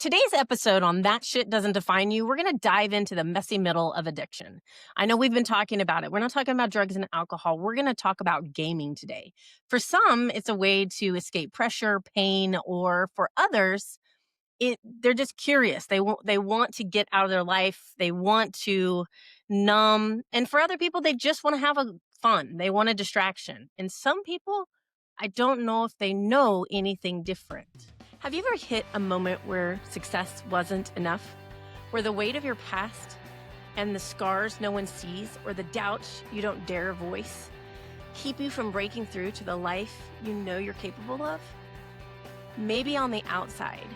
Today's episode on That Shit Doesn't Define You, we're going to dive into the messy middle of addiction. I know we've been talking about it. We're not talking about drugs and alcohol. We're going to talk about gaming today. For some, it's a way to escape pressure, pain, or for others, they're just curious. They want to get out of their life. They want to numb. And for other people, they just want to have a fun. They want a distraction. And some people, I don't know if they know anything different. Have you ever hit a moment where success wasn't enough? Where the weight of your past and the scars no one sees, or the doubts you don't dare voice, keep you from breaking through to the life you know you're capable of? Maybe on the outside,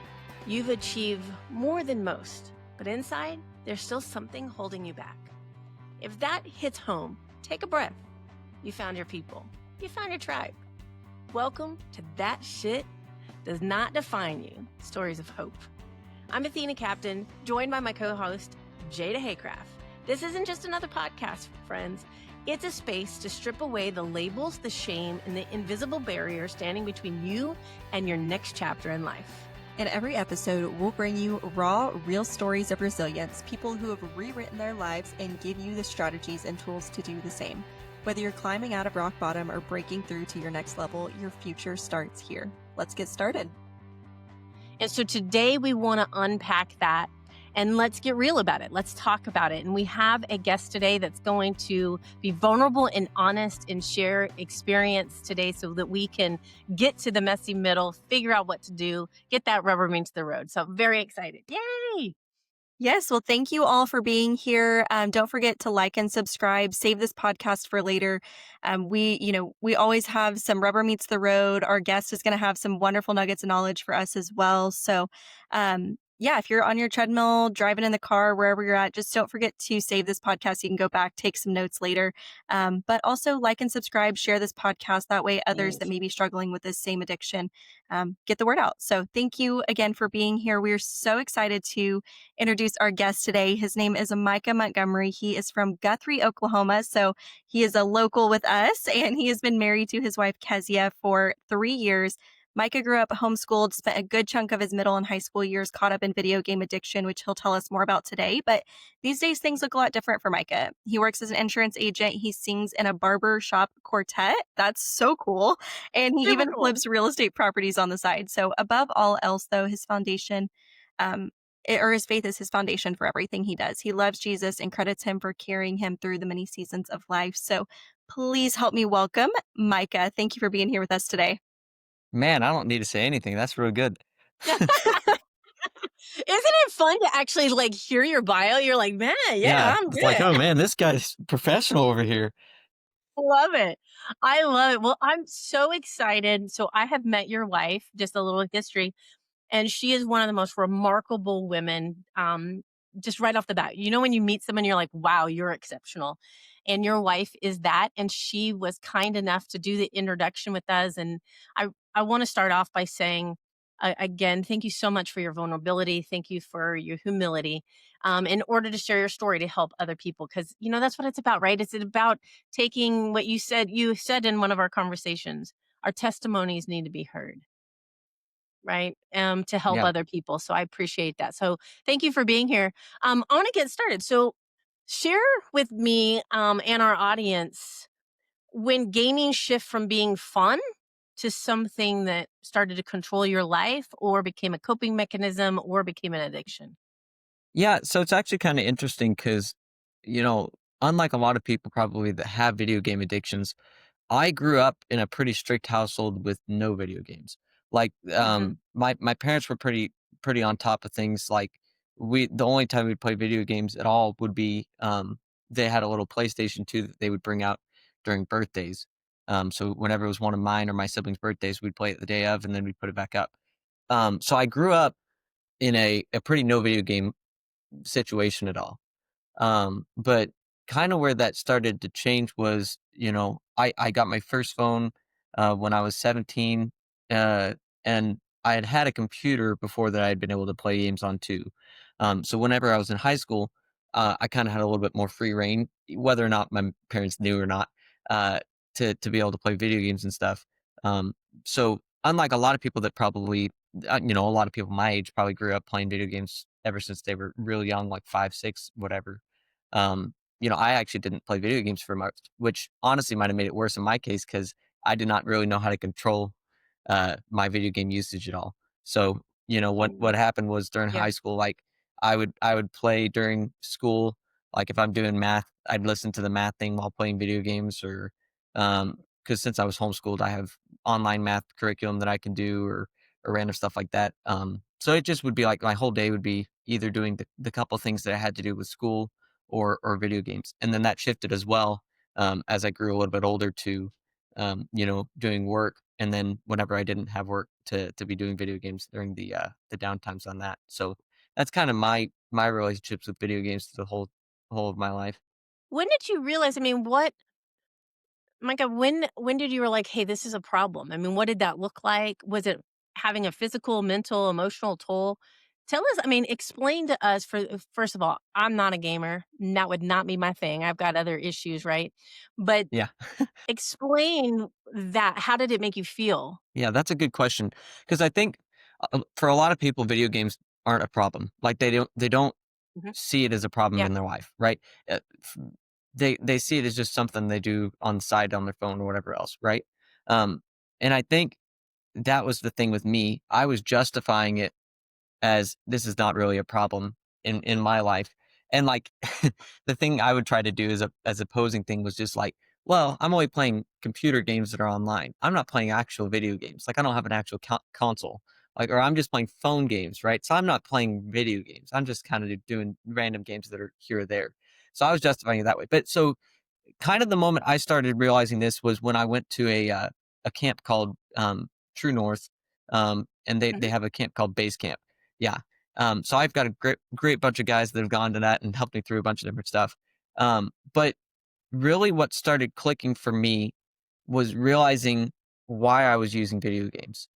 you've achieved more than most, but inside, there's still something holding you back. If that hits home, take a breath. You found your people. You found your tribe. Welcome to That Shit Does Not Define You, Stories of Hope. I'm Athena Captain, joined by my co-host, Jada Haycraft. This isn't just another podcast, friends. It's a space to strip away the labels, the shame, and the invisible barrier standing between you and your next chapter in life. In every episode, we'll bring you raw, real stories of resilience, people who have rewritten their lives, and give you the strategies and tools to do the same. Whether you're climbing out of rock bottom or breaking through to your next level, your future starts here. Let's get started. And so today we want to unpack that and let's get real about it. Let's talk about it. And we have a guest today that's going to be vulnerable and honest and share experience today so that we can get to the messy middle, figure out what to do, get that rubber meets the road. So I'm very excited. Yay! Yes, well, thank you all for being here. Don't forget to like and subscribe. Save this podcast for later. We always have some rubber meets the road. Our guest is going to have some wonderful nuggets of knowledge for us as well. So, if you're on your treadmill, driving in the car, wherever you're at, just don't forget to save this podcast. You can go back, take some notes later. But also like and subscribe, share this podcast. That way others that may be struggling with this same addiction get the word out. So thank you again for being here. We're so excited to introduce our guest today. His name is Micah Montgomery. He is from Guthrie, Oklahoma. So he is a local with us, and he has been married to his wife, Kezia, for 3 years. Micah grew up homeschooled, spent a good chunk of his middle and high school years caught up in video game addiction, which he'll tell us more about today. But these days, things look a lot different for Micah. He works as an insurance agent. He sings in a barber shop quartet. That's so cool. And he even flips real estate properties on the side. So above all else, though, his foundation, his faith is his foundation for everything he does. He loves Jesus and credits him for carrying him through the many seasons of life. So please help me welcome Micah. Thank you for being here with us today. Man, I don't need to say anything. That's real good. Isn't it fun to actually hear your bio? You're like, man, I'm it's good. like, oh man, this guy's professional over here. Love it. I love it. Well, I'm so excited. So I have met your wife, just a little history, and she is one of the most remarkable women. Just right off the bat, when you meet someone, you're like, wow, you're exceptional. And your wife is that. And she was kind enough to do the introduction with us. And I want to start off by saying, again, thank you so much for your vulnerability. Thank you for your humility in order to share your story to help other people. Because, that's what it's about, right? It's about taking what you said in one of our conversations. Our testimonies need to be heard, right? To help other people. So I appreciate that. So thank you for being here. I want to get started. So share with me and our audience when gaming shift from being fun to something that started to control your life or became a coping mechanism or became an addiction. Yeah, so it's actually kind of interesting because, unlike a lot of people probably that have video game addictions, I grew up in a pretty strict household with no video games. Like, my parents were pretty on top of things. Like, the only time we'd play video games at all would be they had a little PlayStation 2 that they would bring out during birthdays. So whenever it was one of mine or my siblings' birthdays, we'd play it the day of, and then we'd put it back up. So I grew up in a pretty no video game situation at all. But kind of where that started to change was, I got my first phone when I was 17, and I had a computer before that I had been able to play games on too. So whenever I was in high school, I kind of had a little bit more free reign, whether or not my parents knew or not, to be able to play video games and stuff. So unlike a lot of people that probably a lot of people my age probably grew up playing video games ever since they were really young, like 5, 6, whatever. I actually didn't play video games for much, which honestly might have made it worse in my case because I did not really know how to control my video game usage at all. So, what Mm, happened was during yeah. high school, like I would play during school. Like if I'm doing math, I'd listen to the math thing while playing video games, or because since I was homeschooled, I have online math curriculum that I can do, or random stuff like that. So it just would be like my whole day would be either doing the couple things that I had to do with school or video games, and then that shifted as well as I grew a little bit older to doing work, and then whenever I didn't have work to be doing video games during the downtimes on that. So that's kind of my relationships with video games the whole of my life. When did you realize, I mean, what Micah, when did you were like, "Hey, this is a problem?" I mean, what did that look like? Was it having a physical, mental, emotional toll? Tell us, I mean, explain to us first of all, I'm not a gamer. And that would not be my thing. I've got other issues, right? But Yeah. explain that. How did it make you feel? Yeah, that's a good question because I think for a lot of people, video games aren't a problem. Like they don't Mhm. see it as a problem Yeah. in their life, right? F- they see it as just something they do on the side on their phone or whatever else, right? Um, and I think that was the thing with me. I was justifying it as this is not really a problem in my life. And like the thing I would try to do as opposing thing was just like, well, I'm only playing computer games that are online. I'm not playing actual video games. Like I don't have an actual console. Like, or I'm just playing phone games, right? So I'm not playing video games. I'm just kind of doing random games that are here or there. So I was justifying it that way. But so kind of the moment I started realizing this was when I went to a camp called True North, and they Mhm. have a camp called Base Camp. Yeah. So I've got a great bunch of guys that have gone to that and helped me through a bunch of different stuff. But really, what started clicking for me was realizing why I was using video games.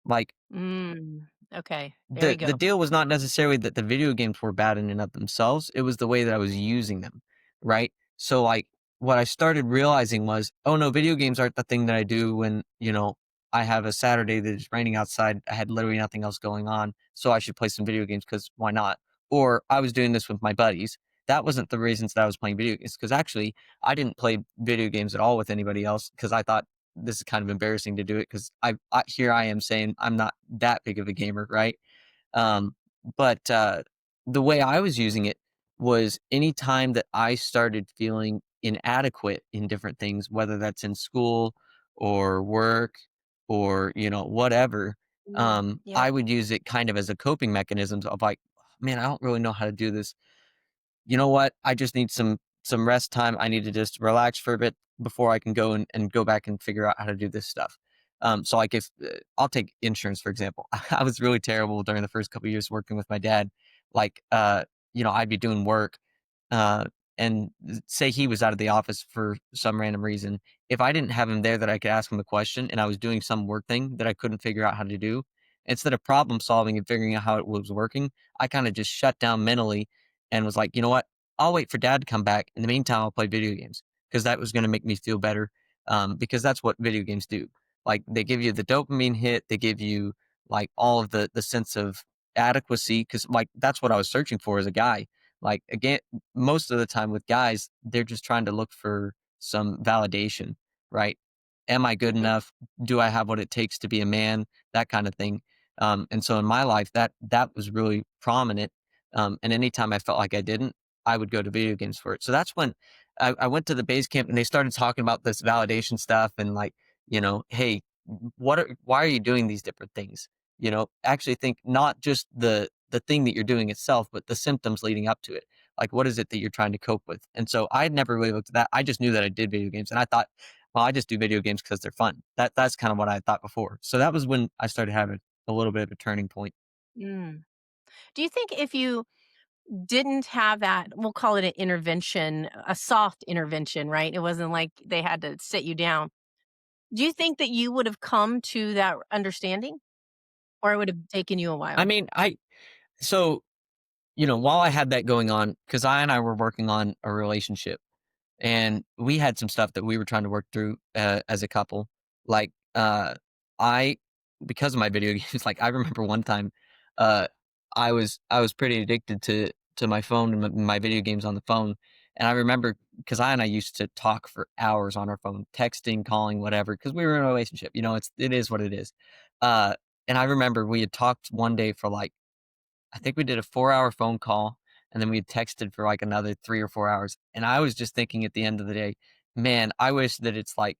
Like Mm, okay. There the you the go. deal was not necessarily that the video games were bad in and of themselves, it was the way that I was using them, right? So, like, what I started realizing was, "Oh, no, video games aren't the thing that I do when, I have a Saturday that is raining outside, I had literally nothing else going on, so I should play some video games because why not?" Or, I was doing this with my buddies. That wasn't the reasons that I was playing video games. Because actually, I didn't play video games at all with anybody else because I thought, "This is kind of embarrassing to do it because here I am saying I'm not that big of a gamer," right? Um, but the way I was using it was anytime that I started feeling inadequate in different things, whether that's in school or work or, whatever, Mm, yeah. I would use it kind of as a coping mechanism of like, man, I don't really know how to do this. You know what? I just need some rest time. I need to just relax for a bit before I can go and go back and figure out how to do this stuff. So like if I'll take insurance for example. I was really terrible during the first couple of years working with my dad. Like I'd be doing work uh and say he was out of the office for some random reason. If I didn't have him there that I could ask him a question and I was doing some work thing that I couldn't figure out how to do, instead of problem solving and figuring out how it was working, I kind of just shut down mentally and was like, you know what? I'll wait for dad to come back. In the meantime, I'll play video games because that was going to make me feel better. Because that's what video games do. Like they give you the dopamine hit, they give you like all of the sense of adequacy because like that's what I was searching for as a guy. Like again, most of the time with guys, they're just trying to look for some validation, right? Am I good Mhm. enough? Do I have what it takes to be a man? That kind of thing. And so in my life, that was really prominent. And anytime I felt like I didn't, I would go to video games for it. So that's when I went to the base camp and they started talking about this validation stuff and like, hey, why are you doing these different things? Actually think not just the thing that you're doing itself, but the symptoms leading up to it. Like what is it that you're trying to cope with? And so I had never really looked at that. I just knew that I did video games and I thought, well, I just do video games because they're fun. That's kind of what I thought before. So that was when I started having a little bit of a turning point. Mm. Do you think if you didn't have that, we'll call it an intervention, a soft intervention, right? It wasn't like they had to sit you down. Do you think that you would have come to that understanding, or it would have taken you a I while? mean, so while I had that going on, because I and I were working on a relationship, and we had some stuff that we were trying to work through as a couple. Like, I because of my video games. Like I remember one time, uh, I was pretty addicted to my phone and my video games on the phone. And I remember because I used to talk for hours on our phone, texting, calling, whatever, because we were in a relationship. It is what it is. Uh, and I remember we had talked one day for like I think we did a 4-hour phone call, and then we had texted for like another 3 or 4 hours. And I was just thinking at the end of the day, man, I wish that it's like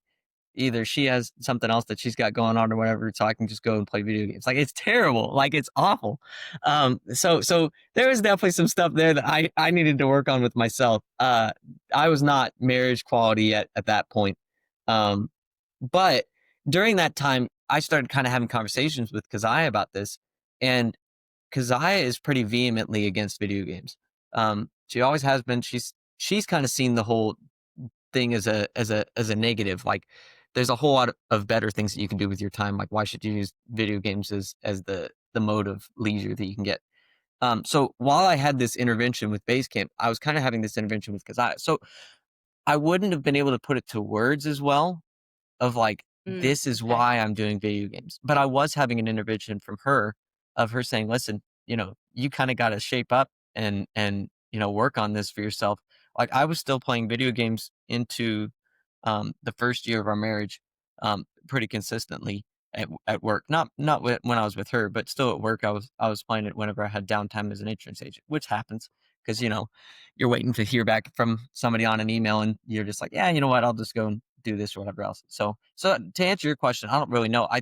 either she has something else that she's got going on or whatever, so I can just go and play video games. Like it's terrible, like it's awful. So there was definitely some stuff there that I needed to work on with myself. I was not marriage quality yet at that point, um, but during that time, I started kind of having conversations with Kazaya about this, and Kazaya is pretty vehemently against video games. She always has been. She's kind of seen the whole thing as a negative. Like there's a whole lot of better things that you can do with your time. Like why should you use video games as the mode of leisure that you can get? So while I had this intervention with Basecamp, I was kind of having this intervention with Kazaya. So I wouldn't have been able to put it to words as well of like, this is Okay. why I'm doing video games. But I was having an intervention from her of her saying, listen, you kind of got to shape up and work on this for yourself. Like I was still playing video games into the first year of our marriage pretty consistently at work. Not when I was with her, but still at work. I was playing it whenever I had downtime as an insurance agent, which happens because you're waiting to hear back from somebody on an email, and you're just like, yeah, you know what, I'll just go and do this or whatever else. So to answer your question, I don't really know. I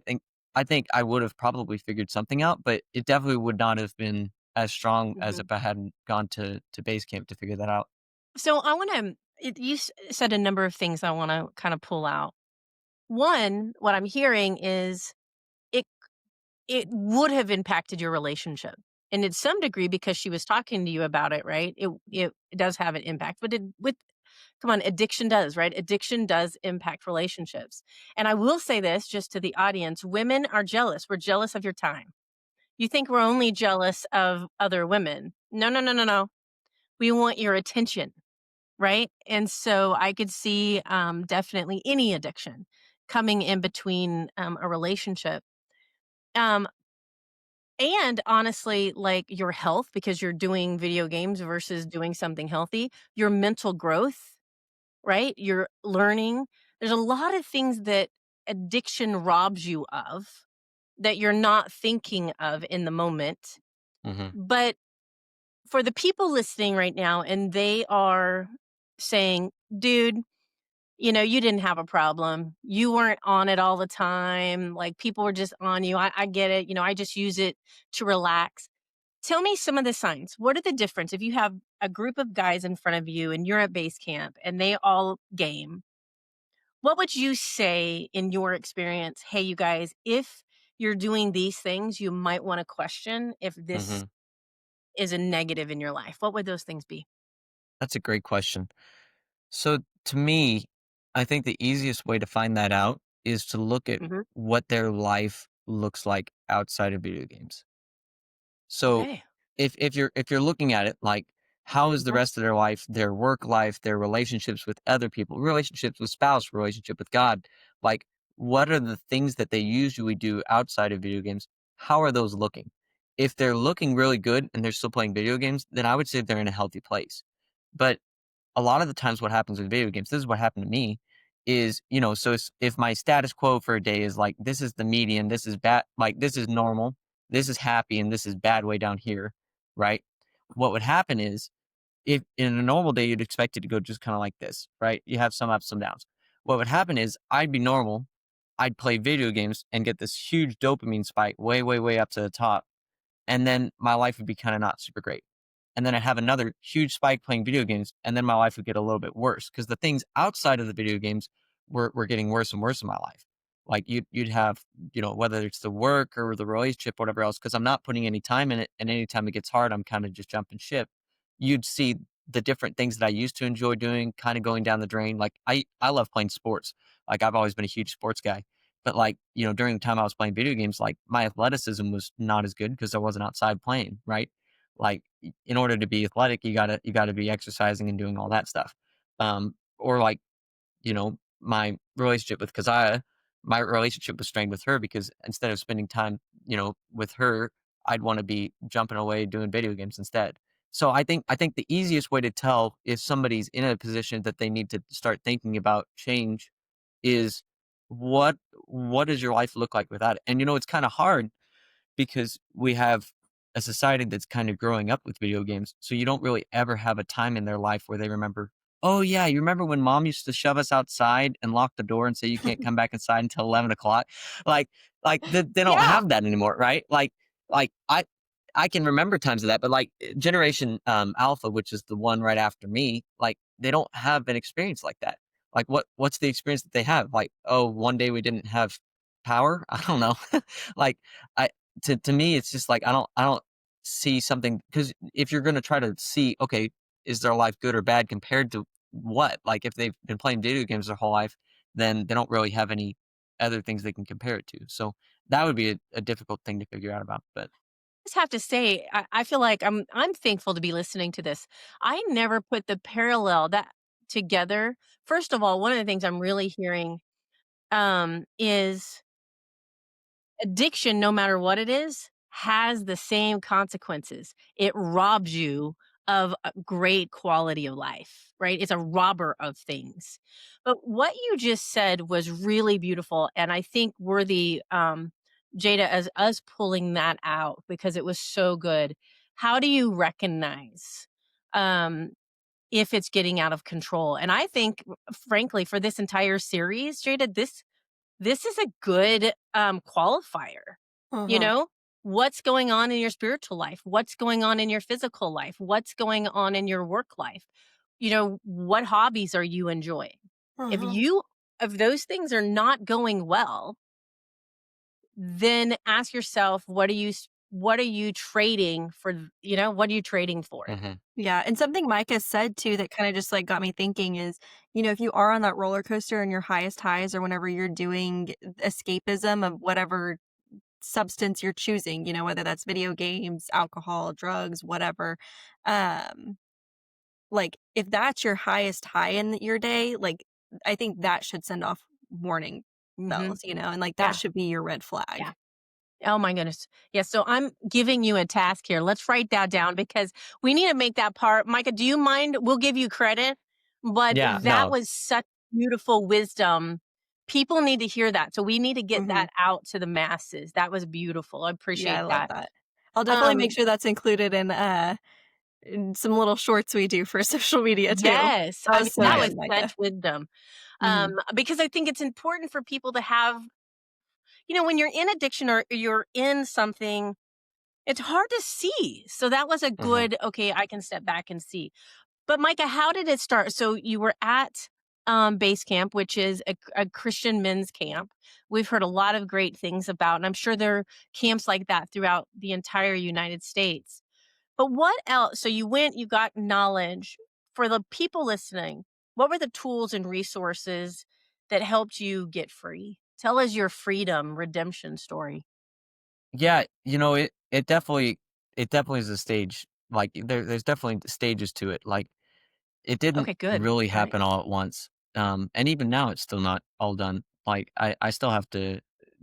think I would have probably figured something out, but it definitely would not have been as strong as Mhm. if I hadn't gone to base camp to figure that out. So I want to. Said a number of things I want to kind of pull out. One, what I'm hearing is it it would have impacted your relationship, and in some degree because she was talking to you about it, right? It does have an impact, but come on, addiction does, right? Addiction does impact relationships. And I will say this just to the audience: women are jealous. We're jealous of your time. You think we're only jealous of other women? No, no, no, no, no. We want your attention. Right? And so I could see, definitely any addiction coming in between, a relationship. Um, and honestly, like your health, because you're doing video games versus doing something healthy, your mental growth, right? Your learning. There's a lot of things that addiction robs you of that you're not thinking of in the moment. Hmm. But for the people listening right now, and they are saying, dude, you didn't have a problem. You weren't on it all the time. Like people were just on you. I get it. I just use it to relax. Tell me some of the signs. What are the difference if you have a group of guys in front of you and you're at base camp and they all game? What would you say in your experience? Hey, you guys, if you're doing these things, you might want to question if this Hmm. is a negative in your life. What would those things be? That's a great question. So to me, I think the easiest way to find that out is to look at Hmm. what their life looks like outside of video games. So Okay. if you're looking at it like how is the Mhm. rest of their life, their work life, their relationships with other people, relationships with spouse, relationship with God, like what are the things that they usually do outside of video games? How are those looking? If they're looking really good and they're still playing video games, then I would say they're in a healthy place. But a lot of the times what happens with video games, this is what happened to me, is, so if my status quo for a day is like, this is the median, this is bad, like this is normal, this is happy, and this is bad way down here, right? What would happen is if in a normal day, you'd expect it to go just kind of like this, right? You have some ups, some downs. What would happen is I'd be normal. I'd play video games and get this huge dopamine spike way, way, way up to the top. And then my life would be kind of not super great. And then I'd have another huge spike playing video games, and then my life would get a little bit worse because the things outside of the video games were getting worse and worse in my life. Like you'd have, whether it's the work or the relationship, or whatever else, because I'm not putting any time in it, and anytime it gets hard, I'm kind of just jumping ship. You'd see the different things that I used to enjoy doing kind of going down the drain. Like I love playing sports. Like I've always been a huge sports guy. But like, during the time I was playing video games, like my athleticism was not as good because I wasn't outside playing, right? Like in order to be athletic, you gotta be exercising and doing all that stuff. Or like, my relationship with Kazaya. my relationship was strained with her because instead of spending time, with her, I'd want to be jumping away doing video games instead. So I think the easiest way to tell if somebody's in a position that they need to start thinking about change is what what does your life look like without it? And it's kind of hard because we have a society that's kind of growing up with video games. So you don't really ever have a time in their life where they remember, oh, yeah, you remember when mom used to shove us outside and lock the door and say you can't come back inside until 11 o'clock? Like, they don't Yeah. have that anymore, right? Like I can remember times of that, but like Generation Alpha, which is the one right after me, like they don't have an experience like that. Like what's the experience that they have? Like, oh, one day we didn't have power. I don't know. like I to me, it's just like I don't see something because if you're gonna try to see, okay, is their life good or bad compared to what? Like if they've been playing video games their whole life, then they don't really have any other things they can compare it to. So that would be a difficult thing to figure out about. But Just have to say, I feel like I'm thankful to be listening to this. I never put the parallel that together. First of all, one of the things I'm really hearing is addiction, no matter what it is, has the same consequences. It robs you of a great quality of life, right? It's a robber of things. But what you just said was really beautiful. And I think worthy, Jada, as us pulling that out because it was so good. How do you recognize um, if it's getting out of control? And I think, frankly, for this entire series, Jada, this is a good, qualifier, you Uh-huh. know? What's going on in your spiritual life? What's going on in your physical life? What's going on in your work life? What hobbies are you enjoying? If Uh-huh. you if those things are not going well, then ask yourself, what are you trading for, what are you trading for? mhm, Yeah, and something Micah said too that kinda just, like, got me thinking is, if you are on that roller coaster and your highest highs or whenever you're doing escapism of whatever substance you're choosing, whether that's video games, alcohol, drugs, whatever, um, like, if that's your highest high in your day, like, I think that should send off warning Mhm. bells, and, like, that Yeah, should be your red yeah. flag. Oh my goodness. Yeah, so I'm giving you a task here. Let's write that down because we need to make that part. Micah, do you mind? We'll give you credit, but yeah, that no, was such beautiful wisdom. People need to hear that. So we need to get Mhm. that out to the masses. That was beautiful. I Yeah, I appreciate love that. that. I'll definitely make Um, sure that's included in some little shorts we do for social media too. yes, That I mean was so that was good, such Micah. wisdom. Mhm. Because I think it's important for people to have, when you're in addiction or you're in something, it's hard to see. So that was a mhm. good, okay, I can step back and see. But Micah, how did it start? So you were at base camp, which is a Christian men's camp. We've heard a lot of great things about, and I'm sure there are camps like that throughout the entire United States. But what else? So you went, you got knowledge. For the people listening, what were the tools and resources that helped you get free? Tell us your freedom redemption story. Yeah, it definitely is a stage. Like there's definitely stages to it. Like it didn't Okay, good. really All right. happen all at once. And even now it's still not all done. Like I still have to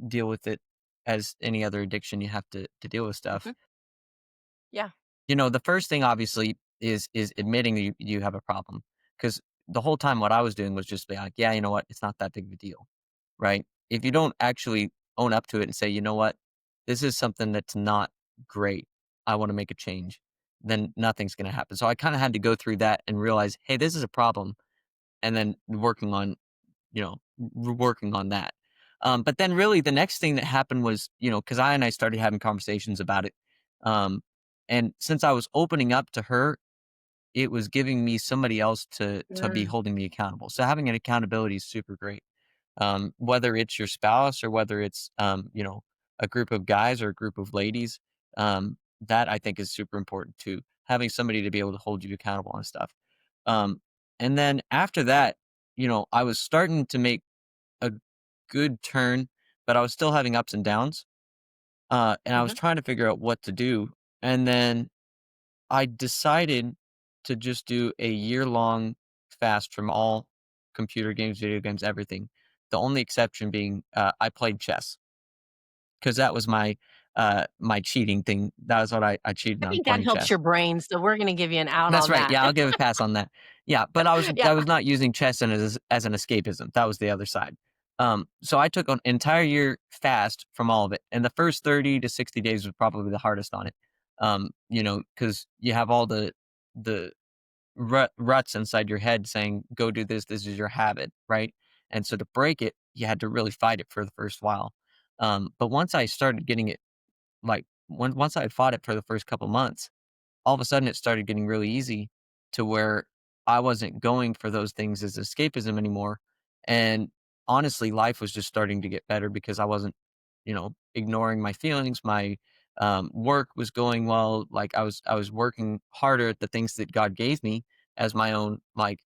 deal with it as any other addiction. You have to deal with stuff. Mhm. Yeah. The first thing obviously is admitting you have a problem. Because the whole time what I was doing was just be like, yeah, you know what, it's not that big of a deal. Right? If you don't actually own up to it and say, you know what, this is something that's not great. I want to make a change. Then nothing's going to happen. So I kind of had to go through that and realize, hey, this is a problem, and then working on that. But then really the next thing that happened was, because I and I started having conversations about it. Um, and since I was opening up to her, it was giving me somebody else to be Mm. holding me accountable. So having an accountability is super great. Whether it's your spouse or whether it's a group of guys or a group of ladies, that I think is super important too. Having somebody to be able to hold you accountable on stuff. Um, and then after that, I was starting to make a good turn, but I was still having ups and downs. And I was Mhm. trying to figure out what to do. And then I decided to just do a year long fast from all computer games, video games, everything. the only exception being, I played chess because that was my cheating thing. That was what I cheated I on think that playing helps chess. your brain, so we're gonna give you an out That's on right. that. Yeah, I'll give a pass on that. Yeah, but Yeah. I was not using chess as an escapism. That was the other side. So I took an entire year fast from all of it, and the first 30 to 60 days was probably the hardest on it. Because you have all the ruts inside your head saying, "Go do this. This is your habit," right? And so to break it, you had to really fight it for the first while. But once I started getting it, once I had fought it for the first couple months, all of a sudden it started getting really easy to where I wasn't going for those things as escapism anymore. And honestly, life was just starting to get better because I wasn't, ignoring my feelings. My work was going well. Like I was working harder at the things that God gave me as my own like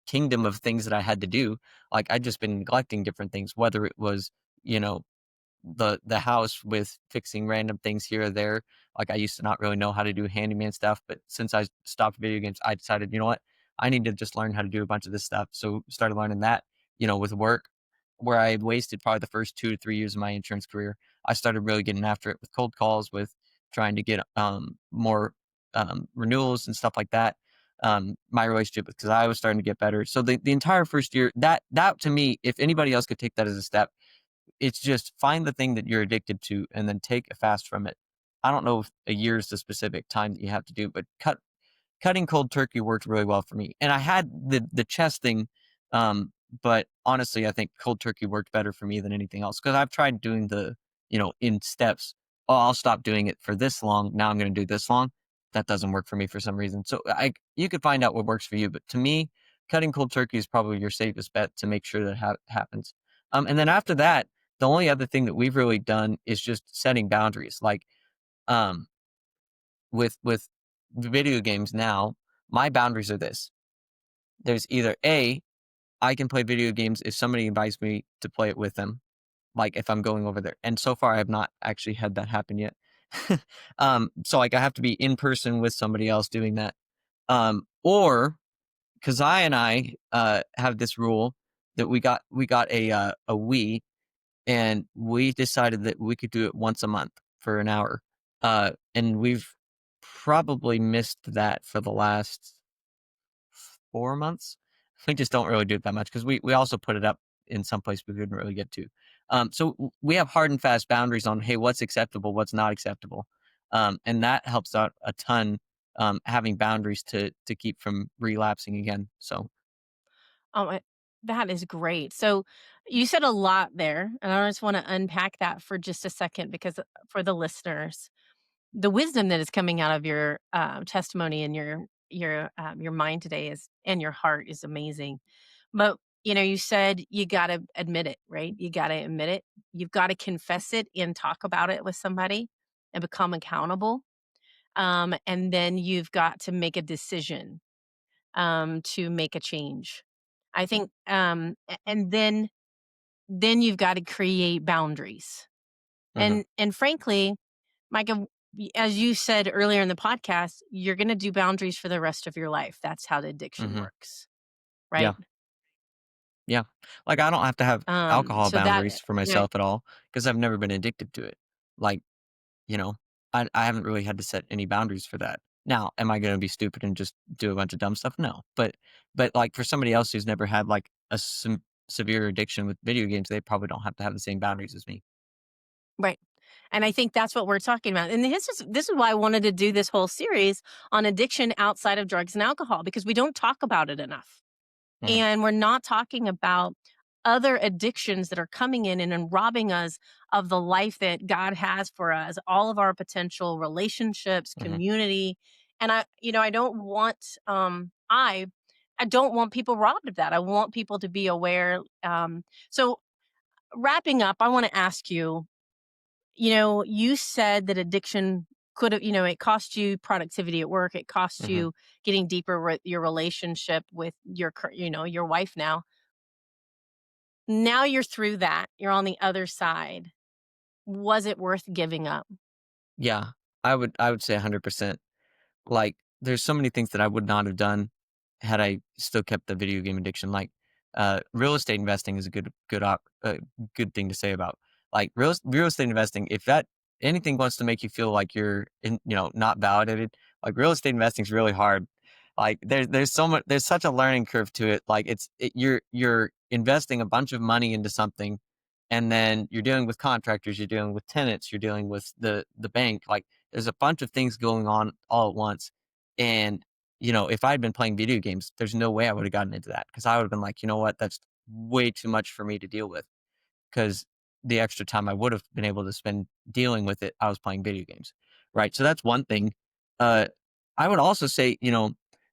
kingdom of things that I had to do. Like I'd just been neglecting different things, whether it was, you know, the house with fixing random things here or there. Like I used to not really know how to do handyman stuff, but since I stopped video games, I decided, you know what, I need to just learn how to do a bunch of this stuff. So started learning that, with work, where I had wasted probably the first 2 to 3 years of my insurance career. I started really getting after it with cold calls, with trying to get more renewals and stuff like that. My relationship because I was starting to get better. So the entire first year, that to me, if anybody else could take that as a step, it's just find the thing that you're addicted to and then take a fast from it. I don't know if a year is the specific time that you have to do, but cutting cold turkey worked really well for me. And I had the chess thing, but honestly, I think cold turkey worked better for me than anything else because I've tried doing in steps. Oh, I'll stop doing it for this long. Now I'm going to do this long. That doesn't work for me for some reason. So you could find out what works for you, but to me, cutting cold turkey is probably your safest bet to make sure that happens. And then after that, the only other thing that we've really done is just setting boundaries. Like, um, with video games now, my boundaries are this. There's either A, I can play video games if somebody invites me to play it with them, like if I'm going over there. And so far I have not actually had that happen yet. So like I have to be in person with somebody else doing that. Or Kazai and I have this rule that we got a Wii, and we decided that we could do it once a month for an hour. And we've probably missed that for the last 4 months. We just don't really do it that much because we also put it up in some place we couldn't really get to. So we have hard and fast boundaries on, hey, what's acceptable, what's not acceptable. And that helps out a ton, having boundaries to keep from relapsing again. So, Oh, that is great. So you said a lot there, and I just want to unpack that for just a second because for the listeners, the wisdom that is coming out of your testimony and your mind today is and your heart is amazing. But you said you got to admit it, right? You got to admit it. You've got to confess it and talk about it with somebody and become accountable. And then you've got to make a decision to make a change. I think, and then you've got to create boundaries. mhm, And frankly, Micah, as you said earlier in the podcast, you're going to do boundaries for the rest of your life. That's how the addiction mhm, works, yeah, right? yeah. Like I don't have to have alcohol So that, boundaries for you know, myself at all because I've never been addicted to it. Like, You know, I haven't really had to set any boundaries for that. Now, am I gonna be stupid and just do a bunch of dumb stuff? No. But, like, for somebody else who's never had, like, a severe addiction with video games, they probably don't have to have the same boundaries as me. right. And I think that's what we're talking about. And this is why I wanted to do this whole series on addiction outside of drugs and alcohol because we don't talk about it enough. Mhm, And we're not talking about other addictions that are coming in and robbing us of the life that God has for us, all of our potential relationships, mhm. community. And I don't want I don't want people robbed of that. I want people to be aware. So wrapping up, I want to ask you, you said that addiction could have, it cost you productivity at work. It cost Mhm. you getting deeper with your relationship with your wife now. Now you're through that. You're on the other side. Was it worth giving up? Yeah. I would say 100%. Like, there's so many things that I would not have done had I still kept the video game addiction. Like, real estate investing is a good thing to say about like real estate investing. If that anything wants to make you feel like you're not validated, like real estate investing is really hard. Like there's such a learning curve to it. Like you're investing a bunch of money into something, and then you're dealing with contractors, you're dealing with tenants, you're dealing with the bank. Like there's a bunch of things going on all at once. And if I'd been playing video games, there's no way I would have gotten into that, because I would have been like, you know what, that's way too much for me to deal with. Because the extra time I would have been able to spend dealing with it, I was playing video games, right? So that's one thing. Uh, I would also say,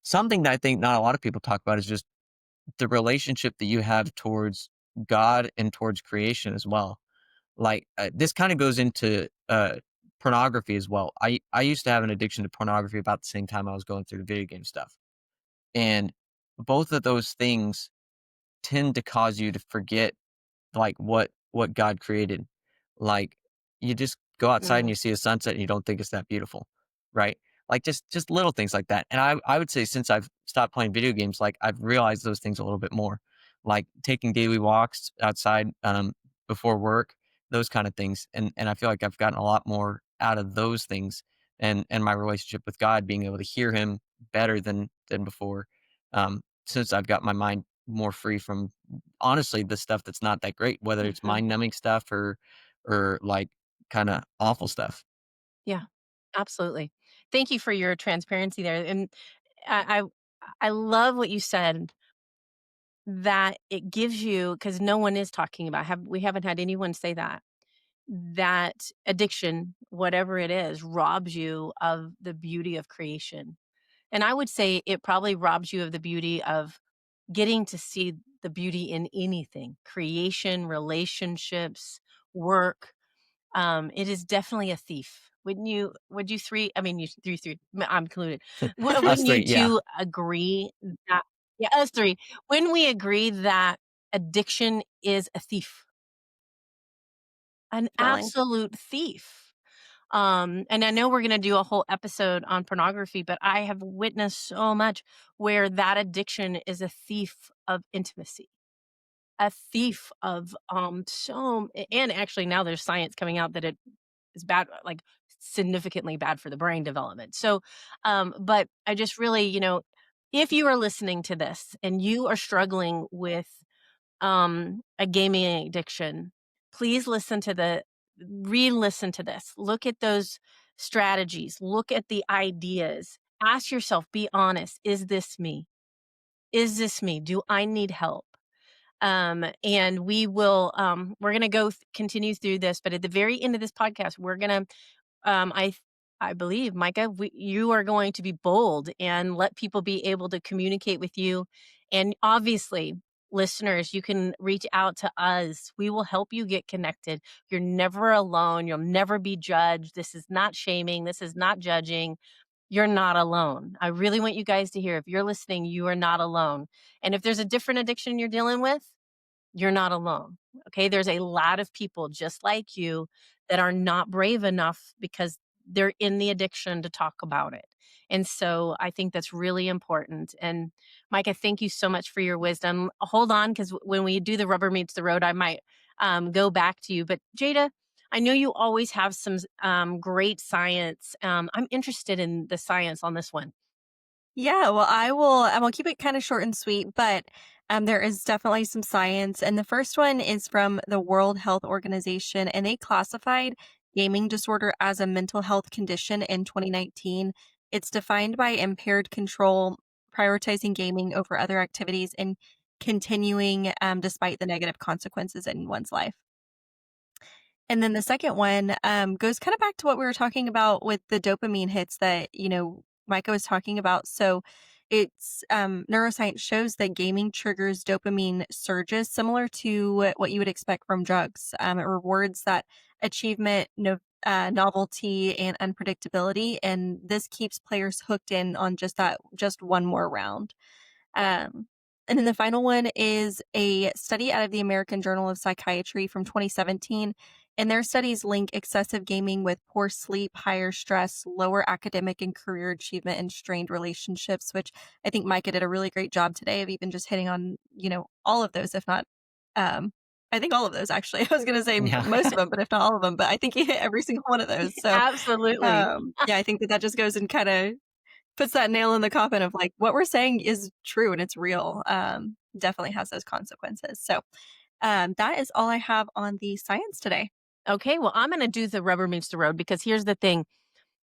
something that I think not a lot of people talk about is just the relationship that you have towards God and towards creation as well. Like this kind of goes into pornography as well. I used to have an addiction to pornography about the same time I was going through the video game stuff, and both of those things tend to cause you to forget like what God created. Like you just go outside and Mm, you see a sunset and you don't think it's that beautiful, right? Like just little things like that. And I would say since I've stopped playing video games, like I've realized those things a little bit more. Like taking daily walks outside before work, those kind of things. And I feel like I've gotten a lot more out of those things, and my relationship with God, being able to hear him better than before. Since I've got my mind more free from honestly the stuff that's not that great, whether it's mhm. mind numbing stuff or like kind of awful stuff. Yeah, absolutely. Thank you for your transparency there, and I I I love what you said, that it gives you, because no one is talking about, we haven't had anyone say that, that addiction, whatever it is, robs you of the beauty of creation. And I would say it probably robs you of the beauty of getting to see the beauty in anything, creation, relationships, work. It is definitely a thief. Would you three, I mean, I'm included. Us Wouldn't three, you yeah. two agree that, yeah, us three, wouldn't we agree that addiction is a thief, an Definitely. absolute thief? And I know we're gonna do a whole episode on pornography, but I have witnessed so much where that addiction is a thief of intimacy, a thief of and actually now there's science coming out that it is bad, like significantly bad for the brain development. So, but I just really, if you are listening to this and you are struggling with a gaming addiction, please re-listen to this. Look at those strategies, look at the ideas. Ask yourself, be honest, is this me? Is this me? Do I need help? And we're going to continue through this, but at the very end of this podcast, we're going to, um, I, I believe, Micah, you are going to be bold and let people be able to communicate with you. And obviously, listeners, you can reach out to us. We will help you get connected. You're never alone. You'll never be judged. This is not shaming. This is not judging. You're not alone. I really want you guys to hear, if you're listening, you are not alone. And if there's a different addiction you're dealing with, you're not alone. Okay. There's a lot of people just like you that are not brave enough because they're in the addiction to talk about it. And so I think that's really important. And Micah, thank you so much for your wisdom. Hold on, because when we do the rubber meets the road, I might go back to you. But Jada, I know you always have some great science. I'm interested in the science on this one. Yeah, well, I will keep it kind of short and sweet, but there is definitely some science. And the first one is from the World Health Organization, and they classified gaming disorder as a mental health condition in 2019. It's defined by impaired control, prioritizing gaming over other activities, and continuing despite the negative consequences in one's life. And then the second one, goes kinda back to what we were talking about with the dopamine hits that, Micah was talking about. So it's, neuroscience shows that gaming triggers dopamine surges similar to what you would expect from drugs. It rewards that achievement, novelty, and unpredictability, and this keeps players hooked in on just one more round. And then the final one is a study out of the American Journal of Psychiatry from 2017. And their studies link excessive gaming with poor sleep, higher stress, lower academic and career achievement, and strained relationships, which I think Micah did a really great job today of even just hitting on, all of those, if not, um, I think all of those actually. I was going to say Yeah. most of them, but if not all of them, but I think he hit every single one of those. So, Absolutely. yeah, I think that just goes and kind of puts that nail in the coffin of like what we're saying is true and it's real. Definitely has those consequences. So, that is all I have on the science today. Okay, well, I'm going to do the rubber meets the road because here's the thing.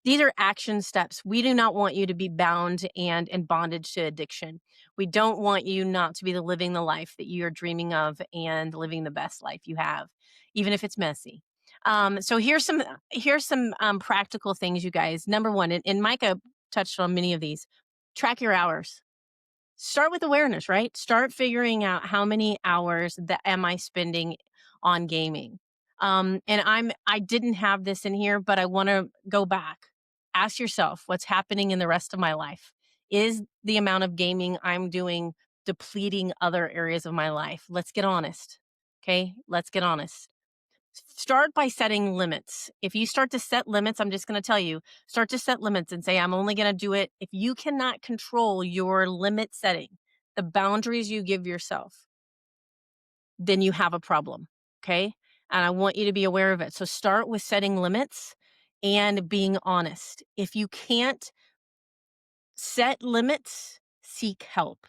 These are action steps. We do not want you to be bound and in bondage to addiction. We don't want you not to be living the life that you're dreaming of and living the best life you have, even if it's messy. So here's some practical things, you guys. Number one, and Micah touched on many of these. Track your hours. Start with awareness, right? Start figuring out how many hours that am I spending on gaming. And I didn't have this in here, but I want to go back. Ask yourself what's happening in the rest of my life. Is the amount of gaming I'm doing depleting other areas of my life? Let's get honest. Okay, let's get honest. Start by setting limits. If you start to set limits, I'm just going to tell you, start to set limits and say, I'm only going to do it. If you cannot control your limit setting, the boundaries you give yourself, then you have a problem. Okay. And I want you to be aware of it. So start with setting limits and being honest. If you can't set limits, seek help.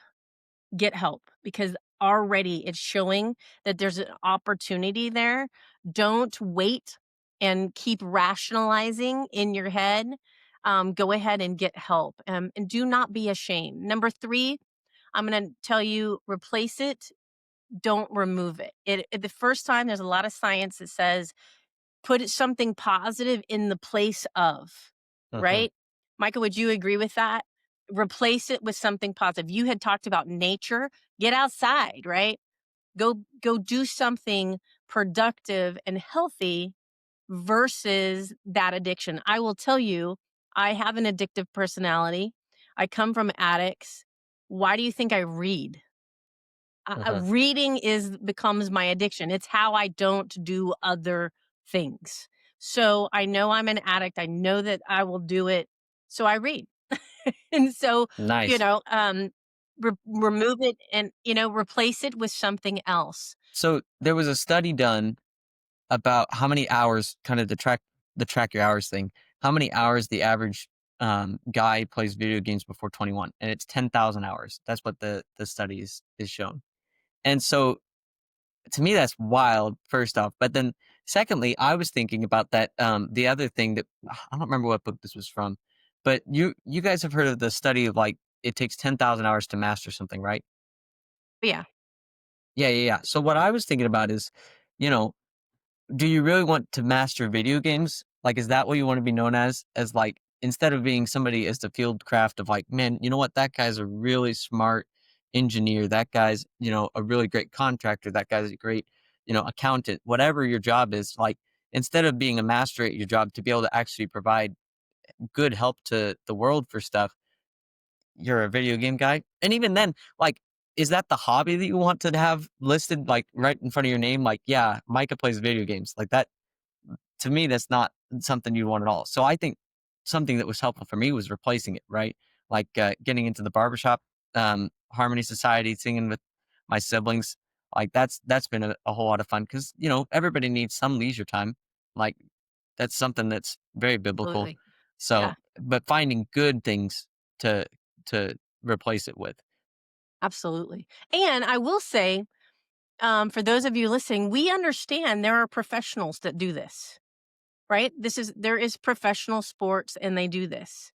Get help because already it's showing that there's an opportunity there. Don't wait and keep rationalizing in your head. Go ahead and get help, and do not be ashamed. Number three, I'm going to tell you replace it. Don't remove it. The first time there's a lot of science that says something positive in the place of, Mhm. right? Michael, would you agree with that? Replace it with something positive. You had talked about nature. Get outside, right? Go do something productive and healthy versus that addiction. I will tell you, I have an addictive personality. I come from addicts. Why do you think I read? Mhm. Reading is becomes my addiction. It's how I don't do other things. So I know I'm an addict. I know that I will do it. So I read. And so, you Nice. know, remove it and, replace it with something else. So there was a study done about how many hours, kind of the track your hours thing, how many hours the average guy plays video games before 21, and it's 10,000 hours. That's what the study is shown. And so to me, that's wild, first off. But then secondly, I was thinking about that the other thing that I don't remember what book this was from, but you guys have heard of the study of like it takes 10,000 hours to master something, right? But yeah, Yeah, yeah, yeah. So what I was thinking about is, you know, do you really want to master video games? Like, is that what you want to be known as? As like, instead of being somebody as the field craft of like, man, you know what? That guy's a really smart engineer. That guy's, a really great contractor. That guy's a great, accountant. Whatever your job is, like, instead of being a master at your job to be able to actually provide good help to the world for stuff, you're a video game guy. And even then, like, is that the hobby that you want to have listed like right in front of your name? Like, yeah, Micah plays video games. Like that to me, that's not something you want at all. So I think something that was helpful for me was replacing it, right? Like getting into the barbershop, harmony society, singing with my siblings. Like that's been a whole lot of fun because everybody needs some leisure time. Like that's something that's very biblical. absolutely. So, Yeah, but finding good things to to replace it with. absolutely. And I will say, for those of you listening, we understand there are professionals that do this, right? There is professional sports and they do this.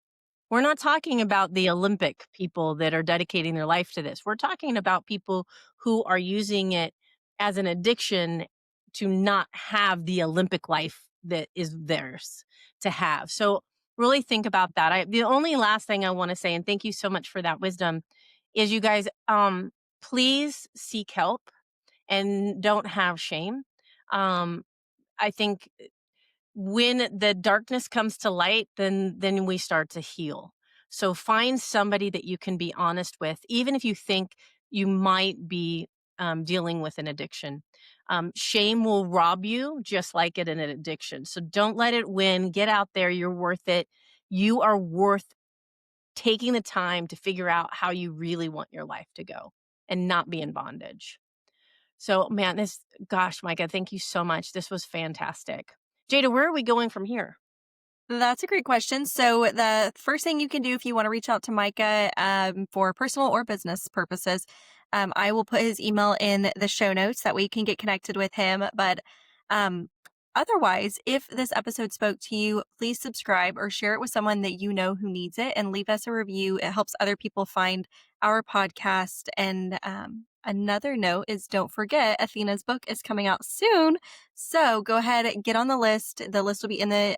We're not talking about the Olympic people that are dedicating their life to this. We're talking about people who are using it as an addiction to not have the Olympic life that is theirs to have. So really think about that. The only last thing I want to say, and thank you so much for that wisdom, is you guys, please seek help and don't have shame. Um, I think when the darkness comes to light, then we start to heal. So find somebody that you can be honest with, even if you think you might be dealing with an addiction. Shame will rob you just like it in an addiction. So don't let it win. Get out there. You're worth it. You are worth taking the time to figure out how you really want your life to go and not be in bondage. So, man, gosh, Micah, thank you so much. This was fantastic. Jada, where are we going from here? That's a great question. So, the first thing you can do if you want to reach out to Micah for personal or business purposes, I will put his email in the show notes. That way you can get connected with him. But um, otherwise, if this episode spoke to you, please subscribe or share it with someone that you know who needs it and leave us a review. It helps other people find our podcast. And another note is don't forget Athena's book is coming out soon. So go ahead and get on the list. The list will be in the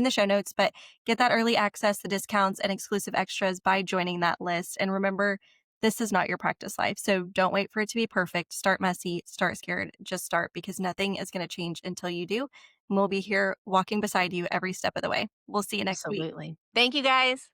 show notes, but get that early access, the discounts, and exclusive extras by joining that list. And remember, this is not your practice life. So don't wait for it to be perfect. Start messy, start scared, just start because nothing is going to change until you do. And we'll be here walking beside you every step of the way. We'll see you next week. Absolutely. Thank you, guys.